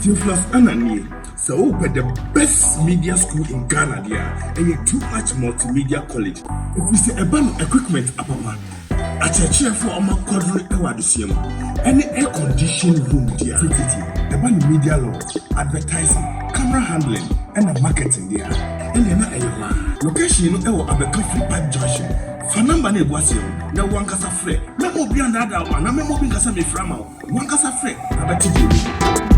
Theophilus Anani, so open the best media school in Ghana there, and you too much multimedia college. If we say a band equipment apapa, a chair for a quadri awadisium, any air conditioned room there, the band media law, advertising, camera handling, and a marketing there. And then a location or a coffee pipe junction. Fanamba ne boasio, na wankasa frɛ. Na obi andada wa, na memo bi nkasa me frama. Wankasa frɛ, abati bi.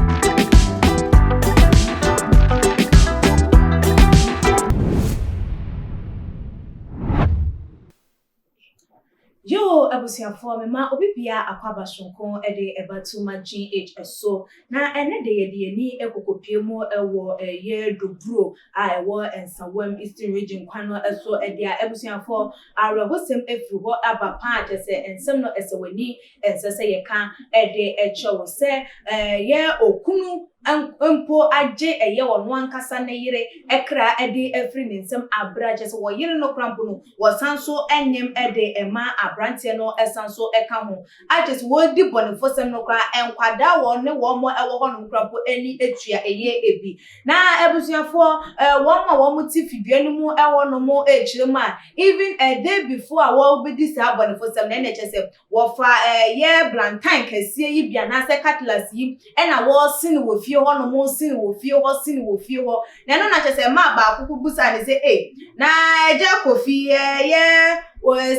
Yo, abusiafo me ma obi bia akwaba sonko de ebatu ma GH so na ene de ye ni ekokopie mu ewo ye doburo a ewo ensawam Eastern region kwano so e dia abusiafo arehosem efru ho aba pa se ensem no esewani ensese ye kan de echewo se ye okunu empo aje eye wono ankasa na yire ekra ede efri nsem abraje se wo yire no krampo no wo sanso enyem ede ema abrante no esanso eka ho aje se wo di bonifosem no kra enkwada wo ne wo mo ewo ho no krampo eni etua eye ebi na ebusuafo wo mo ti fidua no mu ewo no mo echirema even a day before wo be dis bonifosem na eche se wo fa ye blantain kasie yi bia na se cutlass yi ena wo sin wo fie ho no mo sin wo fie ho na no na chese ma ba akuku busa ne se na eje kofi ye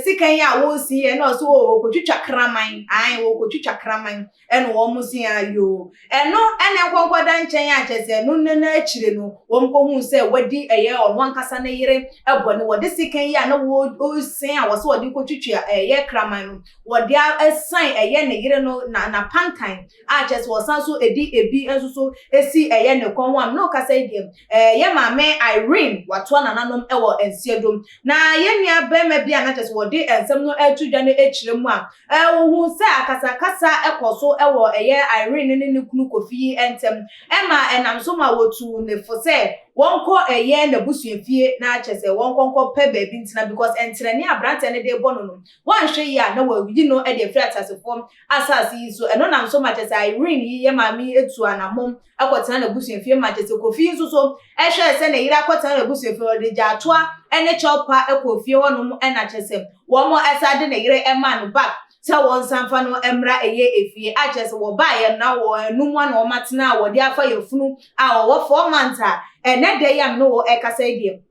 sikan ya wo si e no so wo kotwitwa kraman wo kotwitwa kraman eno wo mo si ayo eno ene konkoda nchen ya chese no na achire no wo mko hu se wadi eye ono ankasa na yire ebone wodi sikan ya na wo sin a wo so wodi kotwitwa ye kraman no wodi asan eye na yire no na pankan a chese wo san so edi ebi enso so esi eye ne konwam no kasa ediem ye maame Irene wato nananom ewo ensiedom na ye nua ba ma bia na chese wodi ensem no etudwa no echiremu a wo hu se akasa ekoso ewo eye Irene ne kunu kofi entem ema enam so ma wotu ne fo se wonko eye na busuafie na chese wonko pe baabi ntina because entrene abrante ne de bono no wanhwe yi a na wayi no e de free atasefo asase yi so eno nam so ma chese Irene yi ye maami etu anamom akotana na busuafie ma chese kofi nso so ehwe se na yira akotana na busuafie de ja atoa ene chopa ekofie honom ena chese wo mo asade na yire ema no back ta won sanfa no emra eye efie a chese wo ba ye na wo enum na wo matena wo de afa yefunu a wo 4 months a ene de yam no wo ekasa ediem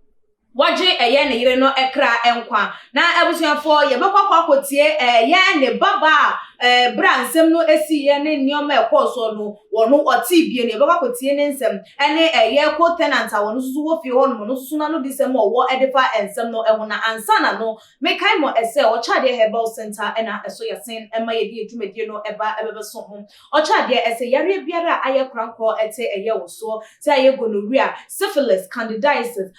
waje eye na yire no ekra enkwa na abusuafo ye bekwakwa kotie ye ne baba bransem no esi ye ne nioma ekoso no wono oti bie ne bekwakwa kotie ne nsem ene eye ko tenant a wono susu wo fi ho no susu na no disem wo edefa ensem no ehuna ansana no mekai mo ese o chade herbal center ena eso yasen ema ye di edwumadie no eba ebebeso ho o chade ese yare biara aye kranko ete eye wo so se aye gonorrhea syphilis candidiasis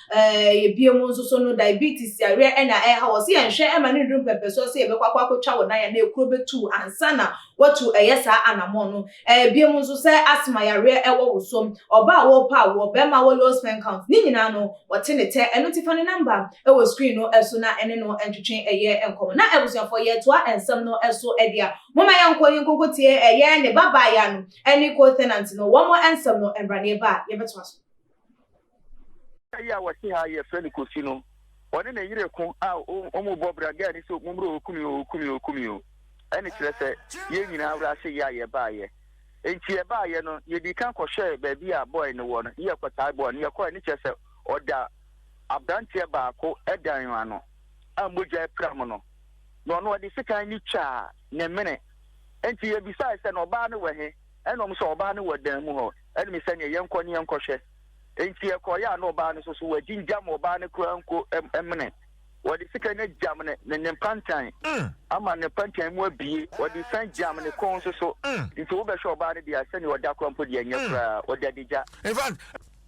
so no diabetes ya re na ha wo se enhwe ema ne drum pepe so se bekwakwa kwatwa wo na ya na ekuro betu ansana watu eyesa anamon no biemu so se asthma ya re ewo wo so oba wo pa wo be ma wo low sperm count ni nyina no wote ne te enotifa ne number ewo screen no eso na ene no entwetwen eye enkom na ebusuafo ye to ensem no eso edia moma ya nkoko tie eye ne baba ya no eni ko tenant no wo mo ensem no embrane ba ye beto aso ya wasi ha ye feli kosino one na yire kun a omo bobra ga ni so mumro okumi ene kirese ye nyina awra se ya ye ba ye enti ye ba ye no ye di kan ko hwe ba bi a boy ne wo no ye kwata boy no ye ko ni kirese oda abrantie ba ko edan ano amboja pram no no odi sekan ni cha ne mene enti ye bisa se no ba ne we he ene om so ba ne wadan mu ho ene mi se ne ye nko ni ye nko hwe enti ekoya no ba no so wajinja mo ba ne kura nko emene wodi sika ne jam ne pantan ama ne pantan mu abie wodi san jam ne kon so nti wo be hwe ba ne dia se ne woda kura mpo dia nya kura woda dija in fact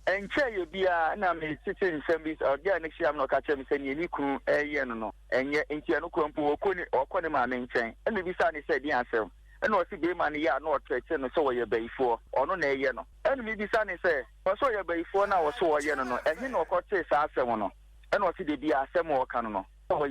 enche ye bia na me sitin service odia ne hia no ka che me se ne ni kunu eye no enye enti no kura mpo okoni ma ne nchen ene bi sa ne se di asem ene o si be ma ne ya no otreche no so wo ye baifo ono na eye no ene mi bi sa ne se so ye baifo na wo so wo ye no ehi na okote sa asem no ene o si de bi asem wo kan no so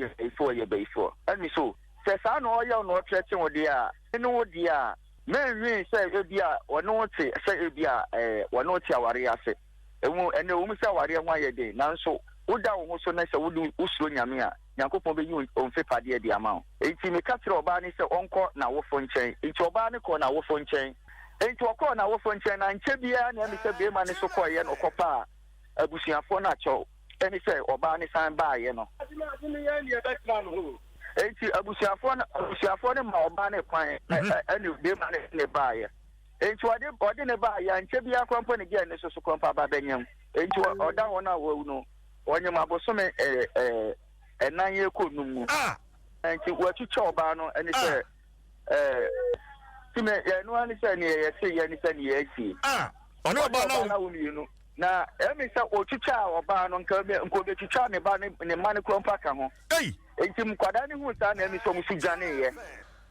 ye baifo ene mi so se sa na o ye no otreche wo de a ene wo de a men say ebia wono te say ebia wono te aware ase emu ene wo say aware ho ayede nanso woda wo so na say wodu usuro nyame a Yankopon be you onfe pade de ama enti me ka kire oba ni say onko na wofo nchen enti oba ni ko na wofo nchen enti okọ na wofo nchen na nche bia na me say be ma ni so koye no kopa abusuafo na cho eni say oba ni san ba ye no enti abusuafo ne ma oba ne kwan eni be ma ne ba ye enti ode ne ba ya nche bia kwampo ne ge ne so kwampa ba benyam enti oda wona wawu no onye mabosome enan ye ko numu enti watucha oba no eni say time ye no ani say ne ye say ye ni say ne ye chi ono oba na wo mienu na emi say otucha oba no nko be tucha ne ba ne ma ne kwampa ka ho enti mkwada ne hu sa na emi so musu dwane ye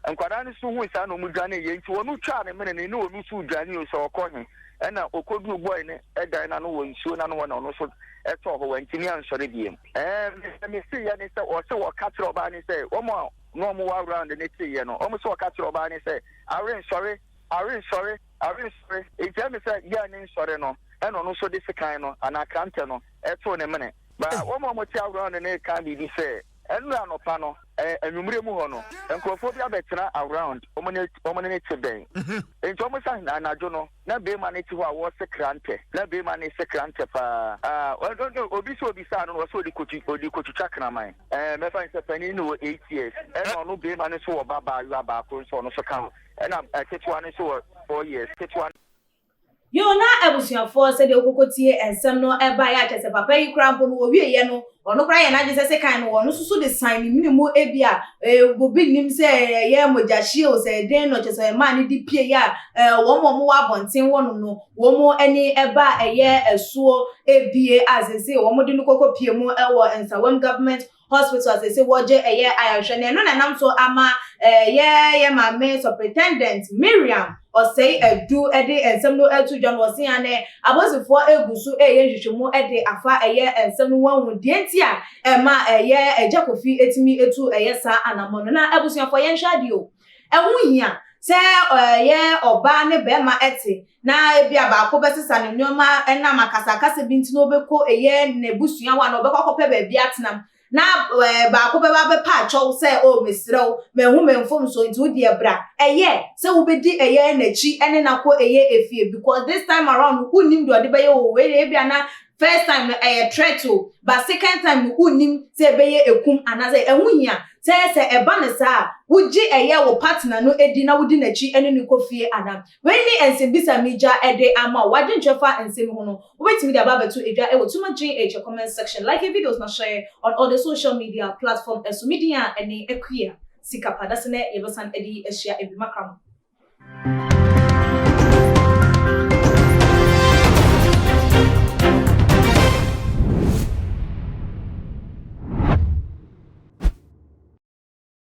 nkwada ne so hu sa na mu dwane ye enti wonu twa ne mene ne onu su dwane o so okohe ena okodu boy ne edan na no wo nsuo na no wo na no so eto ho wanti ni ansore biem me see ya ne say o se wo ka tro ba ne say o mo no mo wa round ne tie ye no o mo so ka tro ba ne say are sorry enti me say ya ne sorry no ena no so de sekan no ana kante no eto ne mene ba o mo ti around ne kan bi say enu anopa no enumre mu ho no enkrofo bi abetena around omone ne teben enti omo sa na anajo no na be ma ne ti ho a wo sekrante na be ma ne sekrante pa obi sa no wo so di kotu chakra man me fa nse pani no 8 years no be ma ne so wo baba yu aba ko so no so kan na ketua ne so 4 years ketua Yo na abusuafo se de okokotie ensem no eba ya chese papa yi krampo no owie ye no ono kra ye na je se kan no ono susu de sign ni minimu ebia bobi nim se ye mojashi o se den no chese ma ni di pie ya wo mo wa bonten wo no wo mo ani eba eye esuo ebie azese wo mo de no kokopie mu ewo Ensawam government hospital azese woje eye ayahwene no na nam so ama ye mame superintendent Miriam or say do ede ensem no etu John was yan abosifo egusu eye hwehwemu ede afa eye ensem no wanhu dienti a ma eye ejakofi etimi etu eye sa anamono na abusuafo ye nhwade o ehun hia se ye oba ne be ma ete na ebia ba ko besesa ne nyoma na makasa kasa binti no beko eye ne busua wa no beko kope ba bia tenam na ba ko be pa chow say o mesrew mehu memfom so nti odi ebra eye say wo bedi eye nachi ene na ko eye efie because this time around unim do ade be ye wo we ebia na first time threat to but second time unim say be ye ekum anaze ehunhia say eba ne sa wuji eye wo partner no edi na wudi nachi ene ni kofie adam when ni ensebisa meja ede ama wadin trefa ensem ho no wetimi da baba to edwa e wo tuma gh comment section like videos na share on all the social media platforms and so media ene equia sika padasene yebesan edi ehia ebi makram